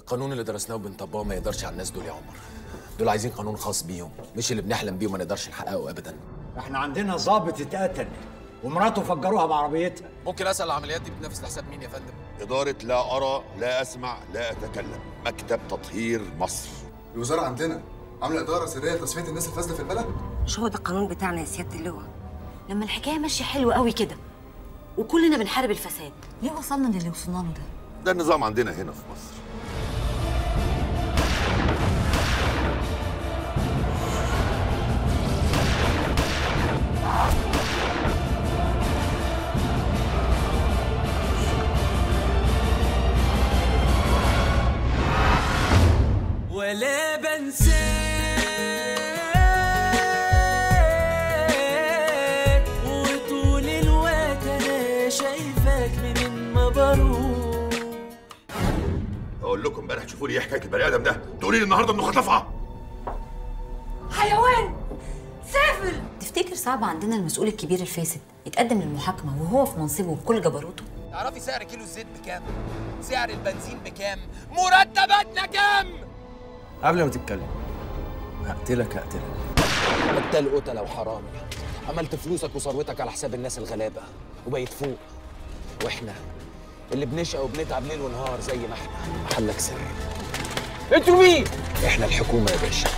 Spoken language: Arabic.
القانون اللي درسناه وبنطبقه ما يقدرش على الناس دول يا عمر. دول عايزين قانون خاص بيهم، مش اللي بنحلم بيه وما نقدرش نحققه ابدا. احنا عندنا ضابط اتقتل ومراته فجروها بعربيتها. ممكن اسال العمليات دي بتنافس لحساب مين يا فندم؟ إدارة لا أرى لا أسمع لا أتكلم، مكتب تطهير مصر. الوزارة عندنا عاملة إدارة سرية لتصفية الناس الفاسدة في البلد؟ مش هو ده القانون بتاعنا يا سيادة اللواء؟ لما الحكاية ماشية حلوة قوي كده وكلنا بنحارب الفساد، ليه وصلنا للي وصلنا له ده؟ ده النظام عندنا هنا في مصر. ولا بنساك وطول الوقت انا شايفك من ما بروح. أقول لكم امبارح تشوفوا لي إيه حكاية البني آدم ده، تقولي لي النهارده إنه خطفها. حيوان سافل. تفتكر صعب عندنا المسؤول الكبير الفاسد يتقدم للمحاكمة وهو في منصبه بكل جبروته؟ تعرفي سعر كيلو الزيت بكام؟ سعر البنزين بكام؟ مرتباتنا كام؟ قبل ما تتكلم هقتلك. قتال قتلة وحرامي، عملت فلوسك وثروتك على حساب الناس الغلابة وبقيت فوق، واحنا اللي بنشقى وبنتعب ليل ونهار زي ما احنا محلك سر. انتوا مين؟ احنا الحكومة يا باشا.